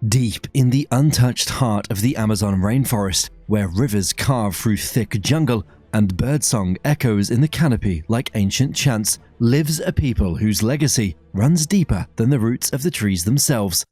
Deep in the untouched heart of the Amazon rainforest, where rivers carve through thick jungle and birdsong echoes in the canopy like ancient chants, lives a people whose legacy runs deeper than the roots of the trees themselves.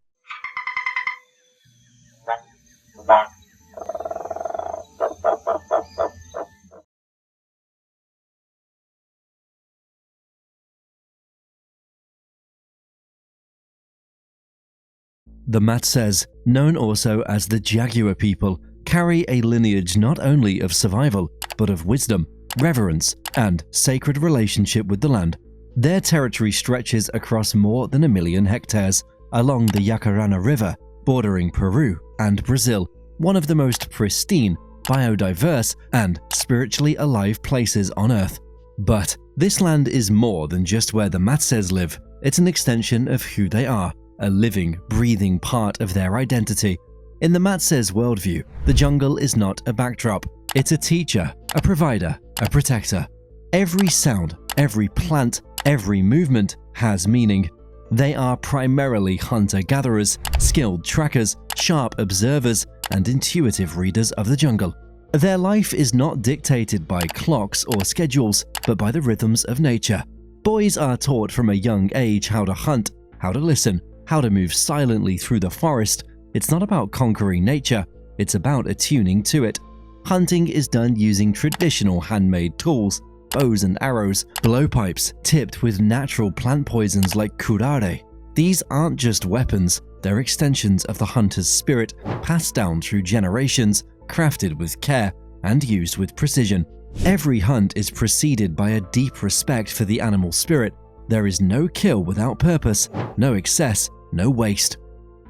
The Matsés, known also as the Jaguar people, carry a lineage not only of survival, but of wisdom, reverence, and sacred relationship with the land. Their territory stretches across more than 1 million hectares, along the Yacarana River, bordering Peru and Brazil, one of the most pristine, biodiverse, and spiritually alive places on Earth. But this land is more than just where the Matsés live. It's an extension of who they are, a living, breathing part of their identity. In the Matsés worldview, the jungle is not a backdrop. It's a teacher, a provider, a protector. Every sound, every plant, every movement has meaning. They are primarily hunter-gatherers, skilled trackers, sharp observers, and intuitive readers of the jungle. Their life is not dictated by clocks or schedules, but by the rhythms of nature. Boys are taught from a young age how to hunt, how to listen, how to move silently through the forest. It's not about conquering nature, it's about attuning to it. Hunting is done using traditional handmade tools, bows and arrows, blowpipes tipped with natural plant poisons like curare. These aren't just weapons, they're extensions of the hunter's spirit, passed down through generations, crafted with care, and used with precision. Every hunt is preceded by a deep respect for the animal spirit. There is no kill without purpose, no excess, no waste.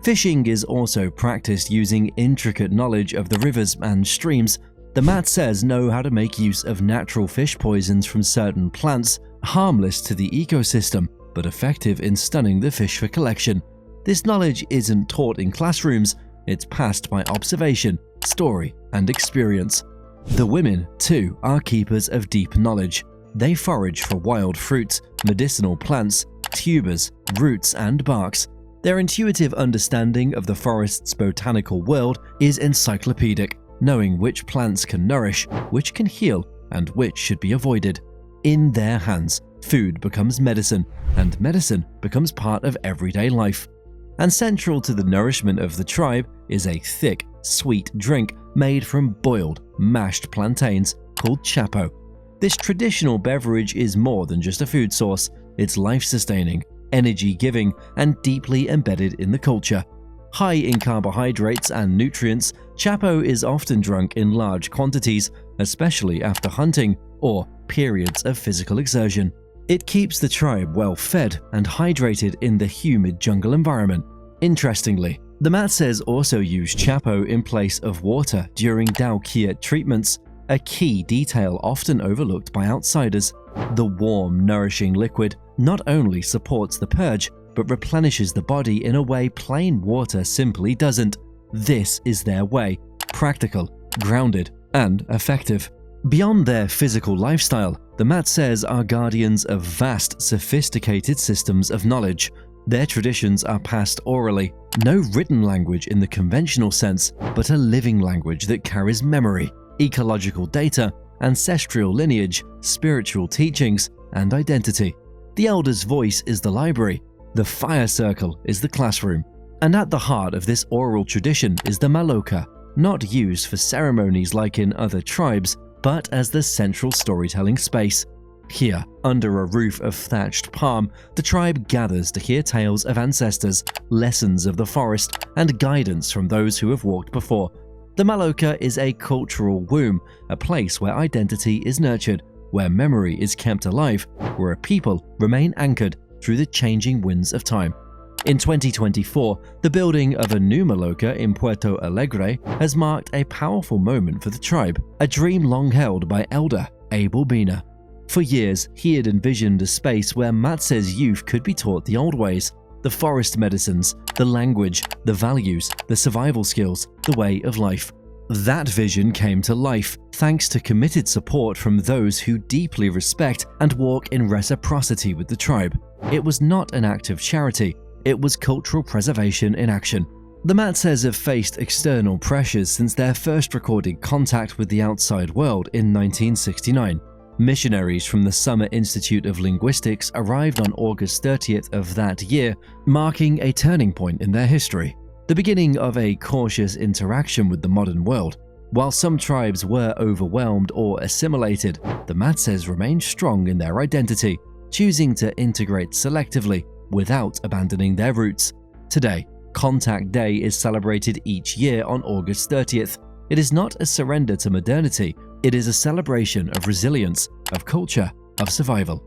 Fishing is also practiced using intricate knowledge of the rivers and streams. The Matsés know how to make use of natural fish poisons from certain plants, harmless to the ecosystem, but effective in stunning the fish for collection. This knowledge isn't taught in classrooms, it's passed by observation, story, and experience. The women, too, are keepers of deep knowledge. They forage for wild fruits, medicinal plants, tubers, roots, and barks. Their intuitive understanding of the forest's botanical world is encyclopedic, knowing which plants can nourish, which can heal, and which should be avoided. In their hands, food becomes medicine, and medicine becomes part of everyday life. And central to the nourishment of the tribe is a thick, sweet drink made from boiled, mashed plantains called chapo. This traditional beverage is more than just a food source. It's life-sustaining, energy-giving, and deeply embedded in the culture. High in carbohydrates and nutrients, chapo is often drunk in large quantities, especially after hunting or periods of physical exertion. It keeps the tribe well fed and hydrated in the humid jungle environment. Interestingly, the Matsés also use chapo in place of water during Dao treatments, a key detail often overlooked by outsiders. The warm, nourishing liquid not only supports the purge, but replenishes the body in a way plain water simply doesn't. This is their way, practical, grounded, and effective. Beyond their physical lifestyle, the Matsés are guardians of vast, sophisticated systems of knowledge. Their traditions are passed orally, no written language in the conventional sense, but a living language that carries memory, ecological data, ancestral lineage, spiritual teachings, and identity. The elder's voice is the library, the fire circle is the classroom, and at the heart of this oral tradition is the maloca, not used for ceremonies like in other tribes, but as the central storytelling space. Here, under a roof of thatched palm, the tribe gathers to hear tales of ancestors, lessons of the forest, and guidance from those who have walked before. The maloca is a cultural womb, a place where identity is nurtured, where memory is kept alive, where a people remain anchored through the changing winds of time. In 2024, the building of a new maloca in Puerto Alegre has marked a powerful moment for the tribe, a dream long held by elder Abel Bina. For years, he had envisioned a space where Matsés youth could be taught the old ways, the forest medicines, the language, the values, the survival skills, the way of life. That vision came to life thanks to committed support from those who deeply respect and walk in reciprocity with the tribe. It was not an act of charity, it was cultural preservation in action. The Matsés have faced external pressures since their first recorded contact with the outside world in 1969. Missionaries from the Summer Institute of Linguistics arrived on August 30th of that year, marking a turning point in their history, the beginning of a cautious interaction with the modern world. While some tribes were overwhelmed or assimilated, the Matsés remained strong in their identity, choosing to integrate selectively without abandoning their roots. Today, Contact Day is celebrated each year on August 30th. It is not a surrender to modernity, it is a celebration of resilience, of culture, of survival.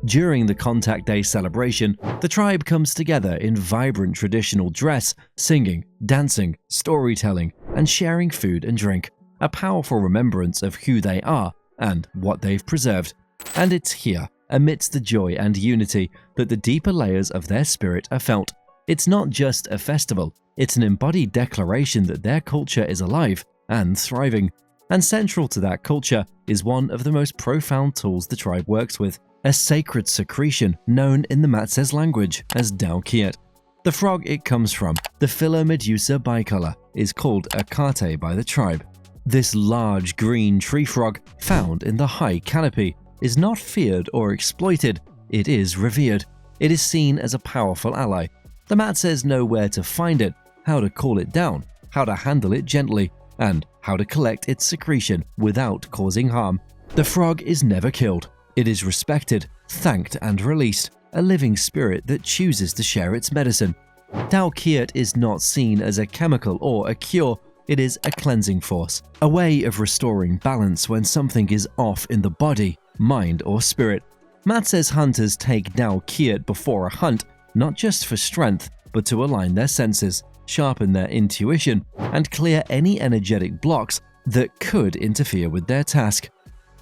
During the Contact Day celebration, the tribe comes together in vibrant traditional dress, singing, dancing, storytelling, and sharing food and drink, a powerful remembrance of who they are and what they've preserved. And it's here, amidst the joy and unity, that the deeper layers of their spirit are felt. It's not just a festival, it's an embodied declaration that their culture is alive and thriving. And central to that culture is one of the most profound tools the tribe works with, a sacred secretion known in the Matsés language as Dao-Kiet. The frog it comes from, the Philomedusa bicolor, is called a kate by the tribe. This large green tree frog, found in the high canopy, is not feared or exploited, it is revered. It is seen as a powerful ally. The Matsés know where to find it, how to cool it down, how to handle it gently, and how to collect its secretion without causing harm. The frog is never killed. It is respected, thanked, and released, a living spirit that chooses to share its medicine. Dao-Kiet is not seen as a chemical or a cure, it is a cleansing force, a way of restoring balance when something is off in the body, mind, or spirit. Matsés hunters take Dao-Kiet before a hunt, not just for strength, but to align their senses, sharpen their intuition, and clear any energetic blocks that could interfere with their task.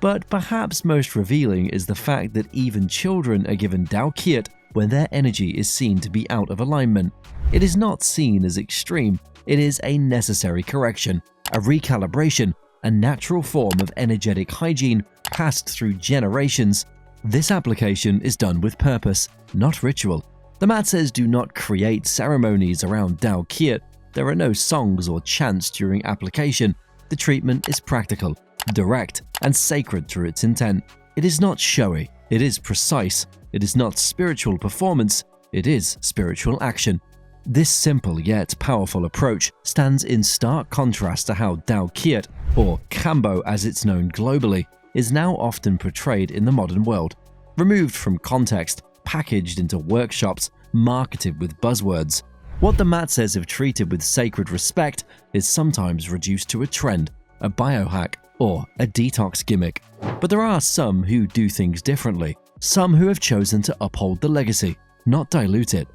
But perhaps most revealing is the fact that even children are given Dao-Kiet when their energy is seen to be out of alignment. It is not seen as extreme, it is a necessary correction, a recalibration, a natural form of energetic hygiene passed through generations. This application is done with purpose, not ritual. The Matsés do not create ceremonies around Dao-Kiet. There are no songs or chants during application. The treatment is practical, direct, and sacred through its intent. It is not showy, it is precise. It is not spiritual performance, it is spiritual action. This simple yet powerful approach stands in stark contrast to how Dao-Kiet, or Kambo as it's known globally, is now often portrayed in the modern world. Removed from context, packaged into workshops, marketed with buzzwords. What the Matsés have treated with sacred respect is sometimes reduced to a trend, a biohack, or a detox gimmick. But there are some who do things differently, some who have chosen to uphold the legacy, not dilute it.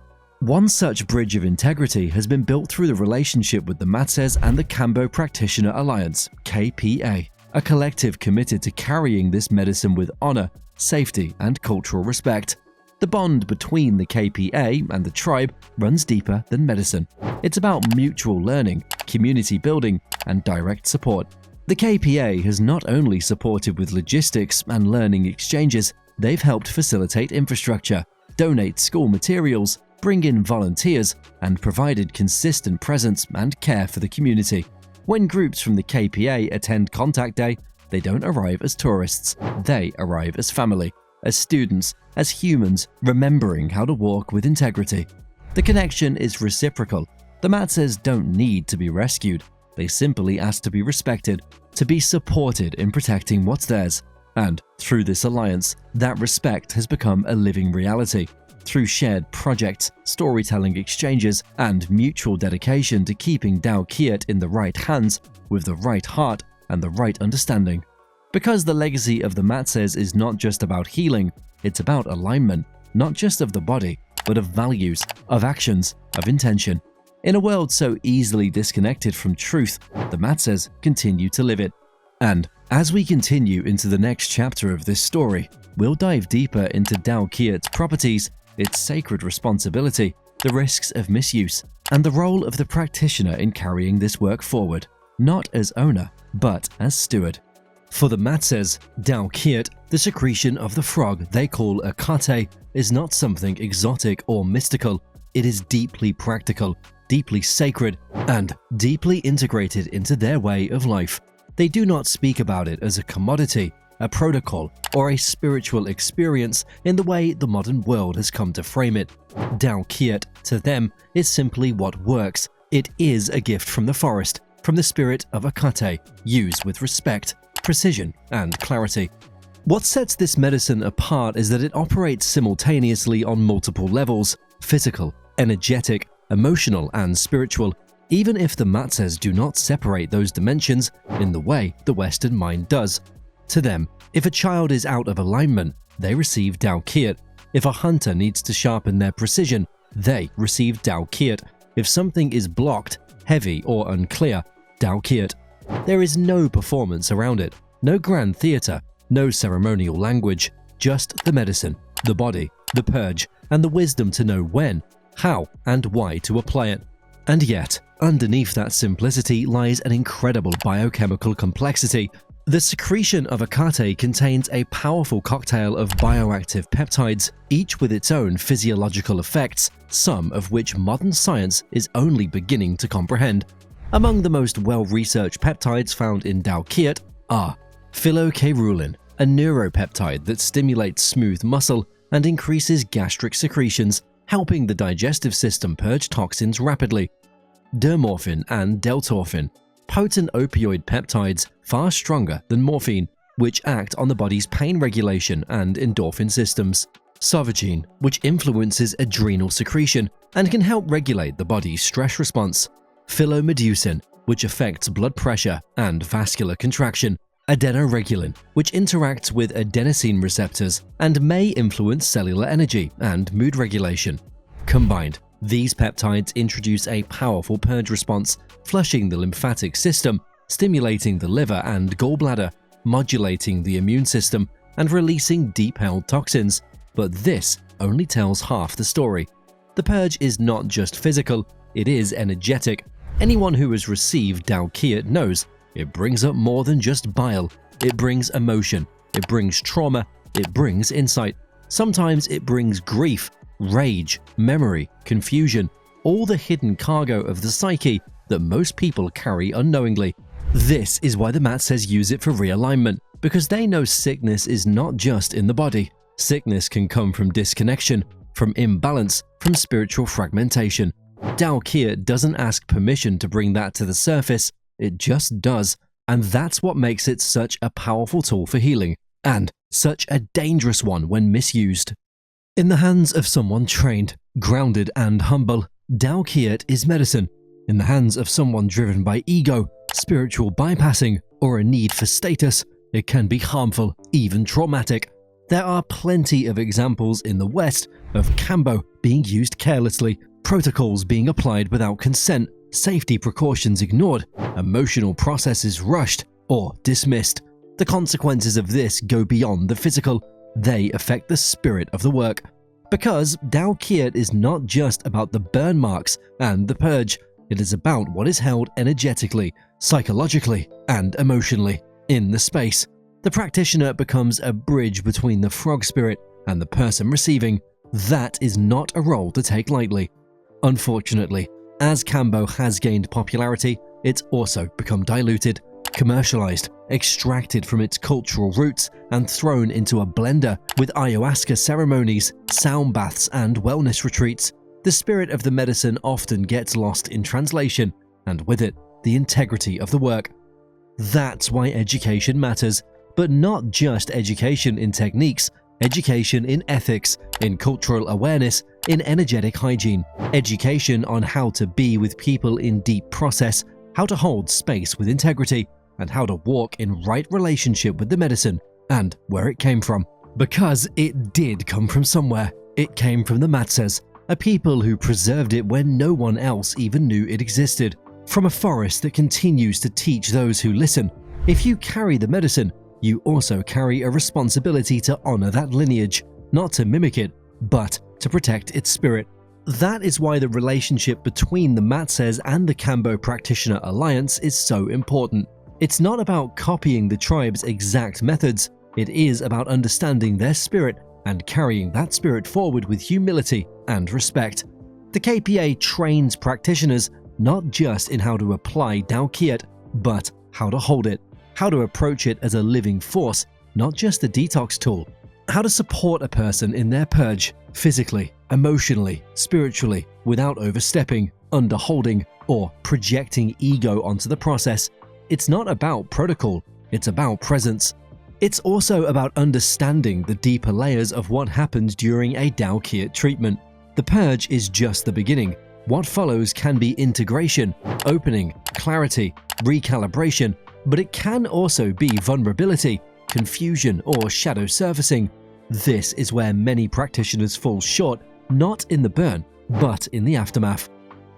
One such bridge of integrity has been built through the relationship with the Matsés and the Kambo Practitioner Alliance, KPA, a collective committed to carrying this medicine with honor, safety, and cultural respect. The bond between the KPA and the tribe runs deeper than medicine. It's about mutual learning, community building, and direct support. The KPA has not only supported with logistics and learning exchanges, they've helped facilitate infrastructure, donate school materials, bring in volunteers, and provided consistent presence and care for the community. When groups from the KPA attend Contact Day, they don't arrive as tourists, they arrive as family, as students, as humans, remembering how to walk with integrity. The connection is reciprocal. The Matsés don't need to be rescued. They simply ask to be respected, to be supported in protecting what's theirs. And through this alliance, that respect has become a living reality. Through shared projects, storytelling exchanges, and mutual dedication to keeping Dao-Kiet in the right hands, with the right heart and the right understanding. Because the legacy of the Matsés is not just about healing, it's about alignment, not just of the body, but of values, of actions, of intention. In a world so easily disconnected from truth, the Matsés continue to live it. And as we continue into the next chapter of this story, we'll dive deeper into Dao-Kiet's properties, its sacred responsibility, the risks of misuse, and the role of the practitioner in carrying this work forward, not as owner, but as steward. For the Matsés, Dao-Kiet, the secretion of the frog they call a kate, is not something exotic or mystical. It is deeply practical. deeply sacred and deeply integrated into their way of life. They do not speak about it as a commodity, a protocol, or a spiritual experience in the way the modern world has come to frame it. Dao Kiet, to them, is simply what works. It is a gift from the forest, from the spirit of Akate, used with respect, precision, and clarity. What sets this medicine apart is that it operates simultaneously on multiple levels: physical, energetic, emotional, and spiritual, even if the Matsés do not separate those dimensions in the way the Western mind does. To them, if a child is out of alignment, they receive Dao Kiet. If a hunter needs to sharpen their precision, they receive Dao Kiet. If something is blocked, heavy, or unclear, Dao Kiet. There is no performance around it, no grand theater, no ceremonial language, just the medicine, the body, the purge, and the wisdom to know when, how, and why to apply it. And yet, underneath that simplicity lies an incredible biochemical complexity. The secretion of Akate contains a powerful cocktail of bioactive peptides, each with its own physiological effects, some of which modern science is only beginning to comprehend. Among the most well-researched peptides found in Dao Kiet are phylocaerulin, a neuropeptide that stimulates smooth muscle and increases gastric secretions, helping the digestive system purge toxins rapidly; dermorphin and deltorphin, potent opioid peptides far stronger than morphine, which act on the body's pain regulation and endorphin systems; sovagine, which influences adrenal secretion and can help regulate the body's stress response; phyllomedusin, which affects blood pressure and vascular contraction; adenoregulin, which interacts with adenosine receptors and may influence cellular energy and mood regulation. Combined, these peptides introduce a powerful purge response, flushing the lymphatic system, stimulating the liver and gallbladder, modulating the immune system, and releasing deep-held toxins. But this only tells half the story. The purge is not just physical, it is energetic. Anyone who has received Dao Kiet knows it brings up more than just bile. It brings emotion, it brings trauma, it brings insight. Sometimes it brings grief, rage, memory, confusion, all the hidden cargo of the psyche that most people carry unknowingly. This is why the Matsés use it for realignment, because they know sickness is not just in the body. Sickness can come from disconnection, from imbalance, from spiritual fragmentation. Dao Kiet doesn't ask permission to bring that to the surface, it just does, and that's what makes it such a powerful tool for healing, and such a dangerous one when misused. In the hands of someone trained, grounded, and humble, Dao Kiet is medicine. In the hands of someone driven by ego, spiritual bypassing, or a need for status, it can be harmful, even traumatic. There are plenty of examples in the West of Kambo being used carelessly, protocols being applied without consent, safety precautions ignored, emotional processes rushed or dismissed. The consequences of this go beyond the physical. They affect the spirit of the work. Because Dao Kiet is not just about the burn marks and the purge, it is about what is held energetically, psychologically, and emotionally in the space. The practitioner becomes a bridge between the frog spirit and the person receiving. That is not a role to take lightly. Unfortunately, as Kambo has gained popularity, it's also become diluted, commercialized, extracted from its cultural roots, and thrown into a blender with ayahuasca ceremonies, sound baths, and wellness retreats. The spirit of the medicine often gets lost in translation, and with it, the integrity of the work. That's why education matters, but not just education in techniques, education in ethics, in cultural awareness, in energetic hygiene, education on how to be with people in deep process, how to hold space with integrity, and how to walk in right relationship with the medicine and where it came from. Because it did come from somewhere. It came from the Matsés, a people who preserved it when no one else even knew it existed. From a forest that continues to teach those who listen. If you carry the medicine, you also carry a responsibility to honor that lineage, not to mimic it, but to protect its spirit. That is why the relationship between the Matsés and the Kambo Practitioner Alliance is so important. It's not about copying the tribe's exact methods, it is about understanding their spirit and carrying that spirit forward with humility and respect. The KPA trains practitioners not just in how to apply Tao Kiat, but how to hold it, how to approach it as a living force, not just a detox tool, how to support a person in their purge, physically, emotionally, spiritually, without overstepping, underholding, or projecting ego onto the process. It's not about protocol, it's about presence. It's also about understanding the deeper layers of what happens during a Tao Kiat treatment. The purge is just the beginning. What follows can be integration, opening, clarity, recalibration, but it can also be vulnerability, confusion, or shadow surfacing. This is where many practitioners fall short, not in the burn, but in the aftermath.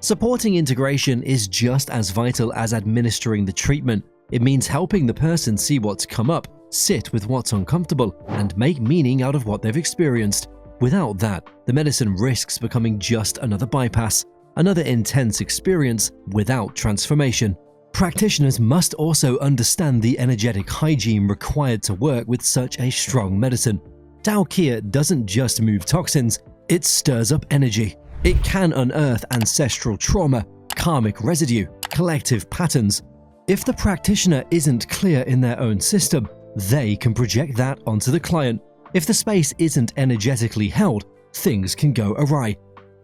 Supporting integration is just as vital as administering the treatment. It means helping the person see what's come up, sit with what's uncomfortable, and make meaning out of what they've experienced. Without that, the medicine risks becoming just another bypass, another intense experience without transformation. Practitioners must also understand the energetic hygiene required to work with such a strong medicine. Tao Kiat doesn't just move toxins, it stirs up energy. It can unearth ancestral trauma, karmic residue, collective patterns. If the practitioner isn't clear in their own system, they can project that onto the client. If the space isn't energetically held, things can go awry.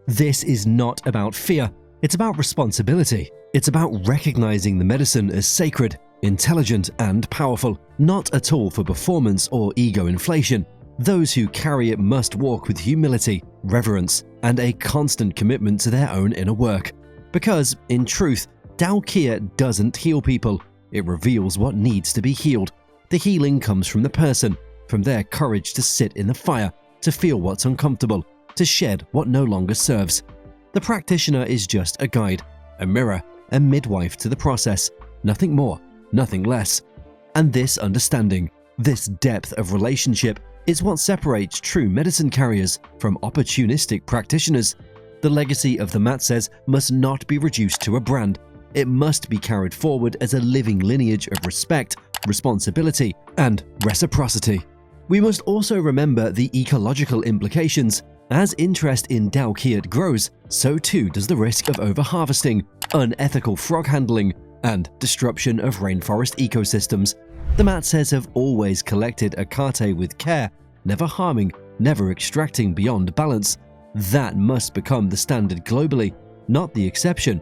This is not about fear, it's about responsibility. It's about recognizing the medicine as sacred, intelligent, and powerful, not a tool for performance or ego inflation. Those who carry it must walk with humility, reverence, and a constant commitment to their own inner work. Because, in truth, Tao Kiat doesn't heal people, it reveals what needs to be healed. The healing comes from the person, from their courage to sit in the fire, to feel what's uncomfortable, to shed what no longer serves. The practitioner is just a guide, a mirror, a midwife to the process, nothing more, nothing less. And this understanding, this depth of relationship, is what separates true medicine carriers from opportunistic practitioners. The legacy of the Matsés must not be reduced to a brand. It must be carried forward as a living lineage of respect, responsibility, and reciprocity. We must also remember the ecological implications. As interest in Tao Kiat grows, so too does the risk of overharvesting, unethical frog handling, and disruption of rainforest ecosystems. The Matsés have always collected Akate with care, never harming, never extracting beyond balance. That must become the standard globally, not the exception.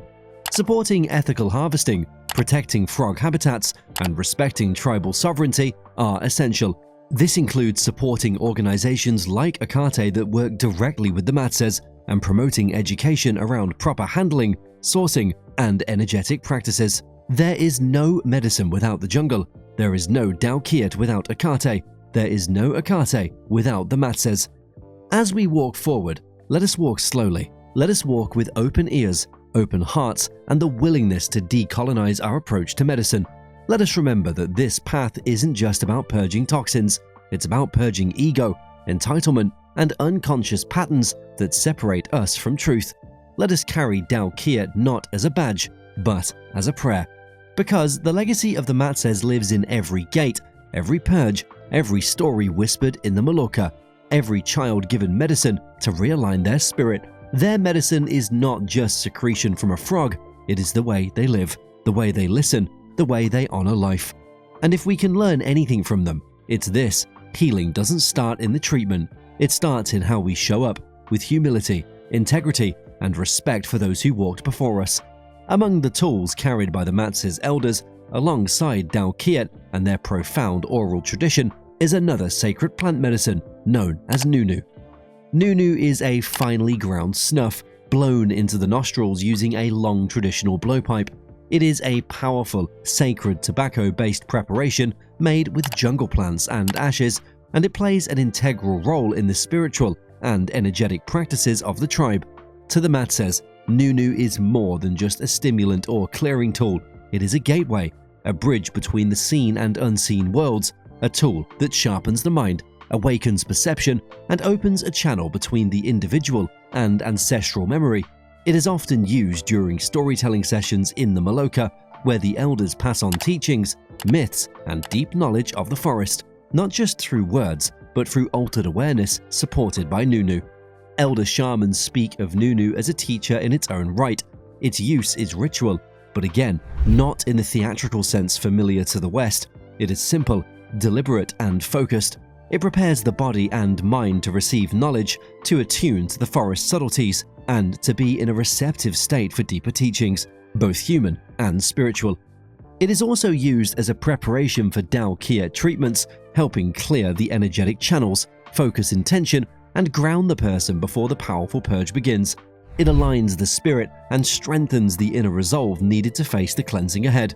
Supporting ethical harvesting, protecting frog habitats, and respecting tribal sovereignty are essential. This includes supporting organizations like Akate that work directly with the Matsés and promoting education around proper handling, sourcing, and energetic practices. There is no medicine without the jungle. There is no Tao Kiat without Akate. There is no Akate without the Matsés. As we walk forward, let us walk slowly. Let us walk with open ears, open hearts, and the willingness to decolonize our approach to medicine. Let us remember that this path isn't just about purging toxins. It's about purging ego, entitlement, and unconscious patterns that separate us from truth. Let us carry Tao Kiat not as a badge, but as a prayer. Because the legacy of the Matsés lives in every gate, every purge, every story whispered in the Maloka, every child given medicine to realign their spirit. Their medicine is not just secretion from a frog, it is the way they live, the way they listen, the way they honor life. And if we can learn anything from them, it's this: healing doesn't start in the treatment, it starts in how we show up, with humility, integrity, and respect for those who walked before us. Among the tools carried by the Matsés elders, alongside Tao Kiat and their profound oral tradition, is another sacred plant medicine known as Nunu. Nunu is a finely ground snuff blown into the nostrils using a long traditional blowpipe. It is a powerful, sacred tobacco-based preparation made with jungle plants and ashes, and it plays an integral role in the spiritual and energetic practices of the tribe. To the Matsés, Nunu is more than just a stimulant or clearing tool. It is a gateway, a bridge between the seen and unseen worlds, a tool that sharpens the mind, awakens perception, and opens a channel between the individual and ancestral memory. It is often used during storytelling sessions in the Maloka, where the elders pass on teachings, myths, and deep knowledge of the forest, not just through words, but through altered awareness supported by Nunu. Elder shamans speak of Nunu as a teacher in its own right. Its use is ritual, but again, not in the theatrical sense familiar to the West. It is simple, deliberate, and focused. It prepares the body and mind to receive knowledge, to attune to the forest subtleties, and to be in a receptive state for deeper teachings, both human and spiritual. It is also used as a preparation for Tao Kiet treatments, helping clear the energetic channels, focus intention, and ground the person before the powerful purge begins. It aligns the spirit and strengthens the inner resolve needed to face the cleansing ahead.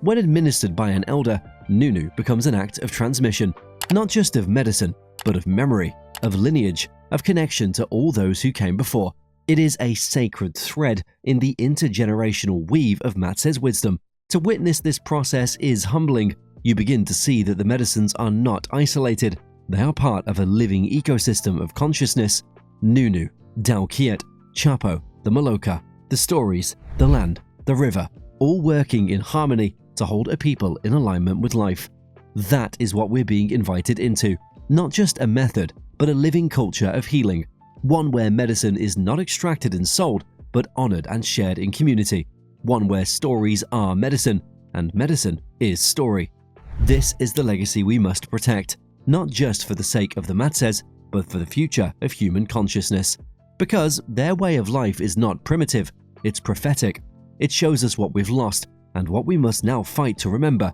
When administered by an elder, Nunu becomes an act of transmission, not just of medicine, but of memory, of lineage, of connection to all those who came before. It is a sacred thread in the intergenerational weave of Matsés wisdom. To witness this process is humbling. You begin to see that the medicines are not isolated. They are part of a living ecosystem of consciousness. Nunu, Tao Kiet, Chapo, the Maloka, the stories, the land, the river, all working in harmony to hold a people in alignment with life. That is what we're being invited into. Not just a method, but a living culture of healing. One where medicine is not extracted and sold, but honored and shared in community. One where stories are medicine, and medicine is story. This is the legacy we must protect, not just for the sake of the Matsés, but for the future of human consciousness. Because their way of life is not primitive, it's prophetic. It shows us what we've lost and what we must now fight to remember.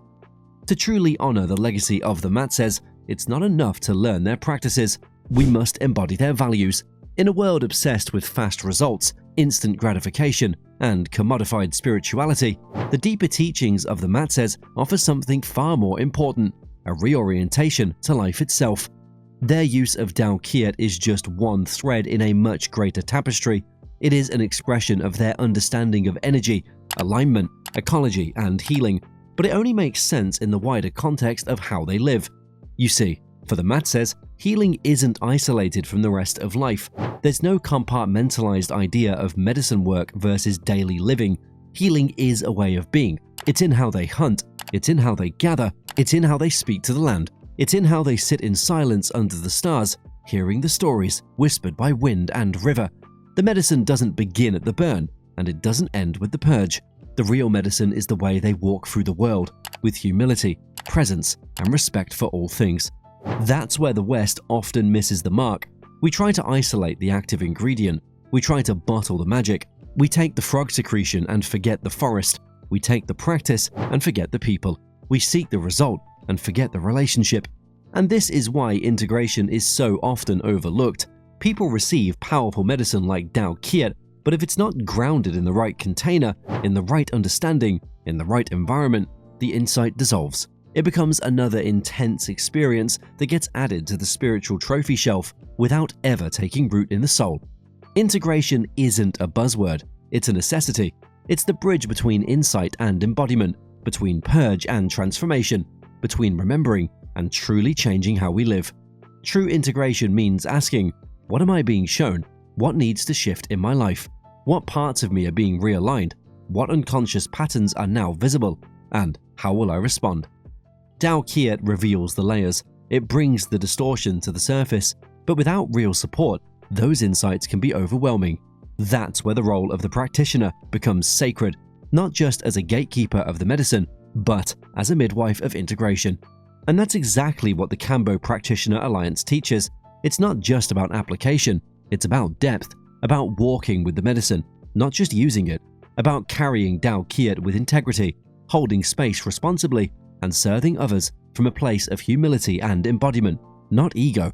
To truly honor the legacy of the Matsés, it's not enough to learn their practices. We must embody their values. In a world obsessed with fast results, instant gratification, and commodified spirituality, the deeper teachings of the Matsés offer something far more important, a reorientation to life itself. Their use of Tao Kiet is just one thread in a much greater tapestry. It is an expression of their understanding of energy, alignment, ecology, and healing, but it only makes sense in the wider context of how they live. You see, for the Matsés, healing isn't isolated from the rest of life. There's no compartmentalized idea of medicine work versus daily living. Healing is a way of being. It's in how they hunt, it's in how they gather, it's in how they speak to the land, it's in how they sit in silence under the stars, hearing the stories whispered by wind and river. The medicine doesn't begin at the burn, and it doesn't end with the purge. The real medicine is the way they walk through the world, with humility, presence, and respect for all things. That's where the West often misses the mark. We try to isolate the active ingredient. We try to bottle the magic. We take the frog secretion and forget the forest. We take the practice and forget the people. We seek the result and forget the relationship. And this is why integration is so often overlooked. People receive powerful medicine like Tao Kiet, but if it's not grounded in the right container, in the right understanding, in the right environment, the insight dissolves. It becomes another intense experience that gets added to the spiritual trophy shelf without ever taking root in the soul. Integration isn't a buzzword, it's a necessity. It's the bridge between insight and embodiment, between purge and transformation, between remembering and truly changing how we live. True integration means asking, what am I being shown? What needs to shift in my life? What parts of me are being realigned? What unconscious patterns are now visible? And how will I respond? Tao Kiet reveals the layers. It brings the distortion to the surface, but without real support, those insights can be overwhelming. That's where the role of the practitioner becomes sacred, not just as a gatekeeper of the medicine, but as a midwife of integration. And that's exactly what the Kambo Practitioner Alliance teaches. It's not just about application, it's about depth, about walking with the medicine, not just using it, about carrying Tao Kiet with integrity, holding space responsibly, and serving others from a place of humility and embodiment, not ego.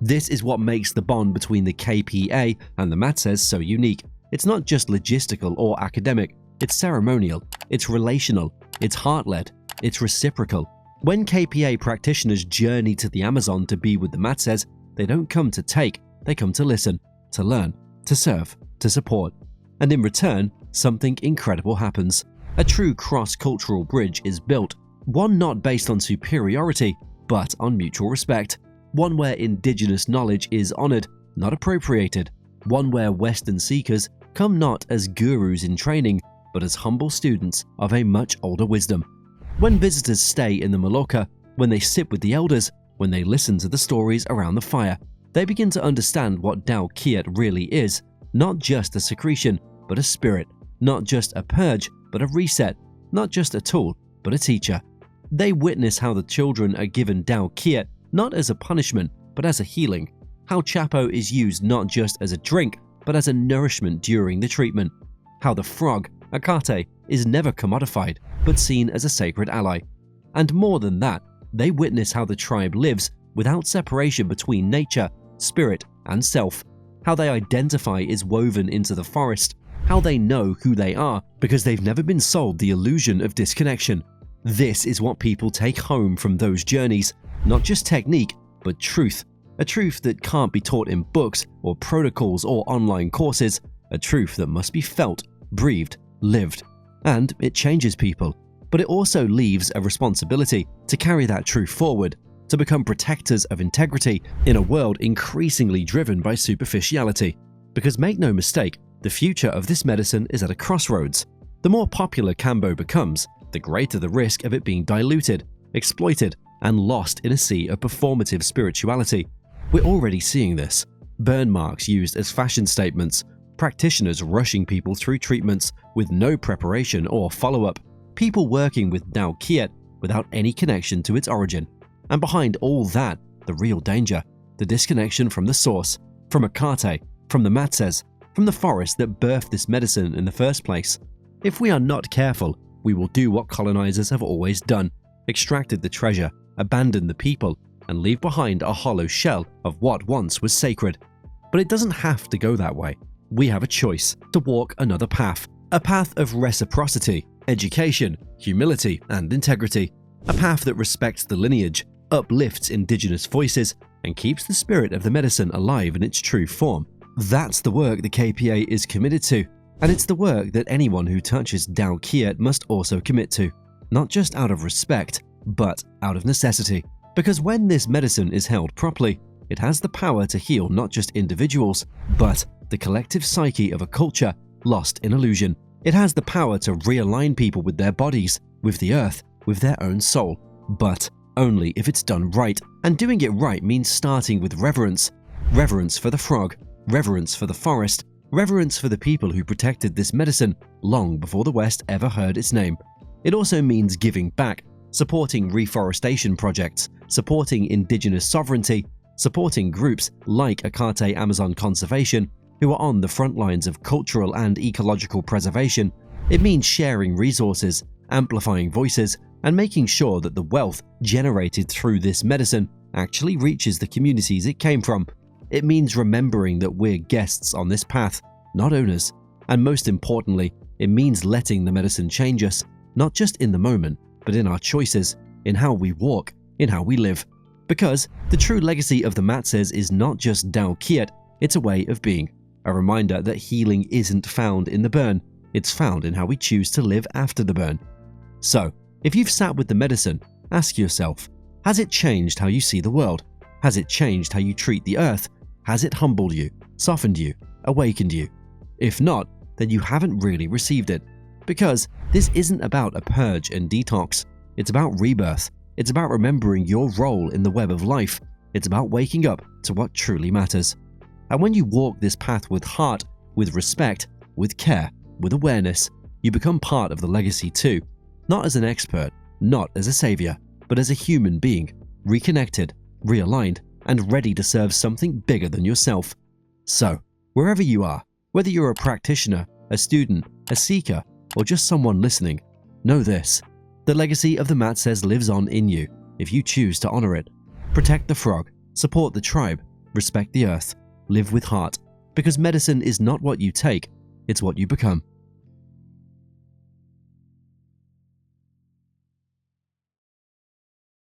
This is what makes the bond between the KPA and the Matsés so unique. It's not just logistical or academic, it's ceremonial, it's relational, it's heart-led, it's reciprocal. When KPA practitioners journey to the Amazon to be with the Matsés, they don't come to take, they come to listen, to learn, to serve, to support. And in return, something incredible happens. A true cross-cultural bridge is built, one not based on superiority, but on mutual respect. One where indigenous knowledge is honored, not appropriated. One where Western seekers come not as gurus in training, but as humble students of a much older wisdom. When visitors stay in the Maloka, when they sit with the elders, when they listen to the stories around the fire, They begin to understand what Tao Kiet really is, not just a secretion, but a spirit, not just a purge, but a reset, not just a tool, but a teacher. They witness how the children are given Tao Kiet not as a punishment, but as a healing, how Chapo is used not just as a drink, but as a nourishment during the treatment, how the frog, Akate, is never commodified, but seen as a sacred ally. And more than that, they witness how the tribe lives without separation between nature, spirit, and self, how their identify is woven into the forest, how they know who they are because they've never been sold the illusion of disconnection. This is what people take home from those journeys, not just technique, but truth. A truth that can't be taught in books or protocols or online courses, a truth that must be felt, breathed, lived. And it changes people, but it also leaves a responsibility to carry that truth forward, to become protectors of integrity in a world increasingly driven by superficiality. Because make no mistake, the future of this medicine is at a crossroads. The more popular Kambo becomes, the greater the risk of it being diluted, exploited, and lost in a sea of performative spirituality. We're already seeing this. Burn marks used as fashion statements, practitioners rushing people through treatments with no preparation or follow-up, people working with Tao Kiet without any connection to its origin. And behind all that, the real danger, the disconnection from the source, from Akate, from the Matsés, from the forest that birthed this medicine in the first place. If we are not careful, we will do what colonizers have always done, extracted the treasure, abandon the people, and leave behind a hollow shell of what once was sacred. But it doesn't have to go that way. We have a choice to walk another path, a path of reciprocity, education, humility, and integrity, a path that respects the lineage, uplifts indigenous voices, and keeps the spirit of the medicine alive in its true form. That's the work the KPA is committed to, and it's the work that anyone who touches Tao Kiet must also commit to, not just out of respect, but out of necessity. Because when this medicine is held properly, it has the power to heal not just individuals, but the collective psyche of a culture lost in illusion. It has the power to realign people with their bodies, with the earth, with their own soul, but only if it's done right. And doing it right means starting with reverence. Reverence for the frog, reverence for the forest, reverence for the people who protected this medicine long before the West ever heard its name. It also means giving back, supporting reforestation projects, supporting indigenous sovereignty, supporting groups like Akate Amazon Conservation, who are on the front lines of cultural and ecological preservation. It means sharing resources, amplifying voices, and making sure that the wealth generated through this medicine actually reaches the communities it came from. It means remembering that we're guests on this path, not owners. And most importantly, it means letting the medicine change us, not just in the moment, but in our choices, in how we walk, in how we live. Because the true legacy of the Matsés is not just Tao Kiet, it's a way of being. A reminder that healing isn't found in the burn, it's found in how we choose to live after the burn. So, if you've sat with the medicine, ask yourself, has it changed how you see the world? Has it changed how you treat the earth? Has it humbled you, softened you, awakened you? If not, then you haven't really received it. Because this isn't about a purge and detox. It's about rebirth. It's about remembering your role in the web of life. It's about waking up to what truly matters. And when you walk this path with heart, with respect, with care, with awareness, you become part of the legacy too. Not as an expert, not as a savior, but as a human being, reconnected, realigned, and ready to serve something bigger than yourself. So, wherever you are, whether you're a practitioner, a student, a seeker, or just someone listening, know this: the legacy of the Matsés lives on in you if you choose to honor it. Protect the frog, support the tribe, respect the earth, live with heart, because medicine is not what you take, it's what you become.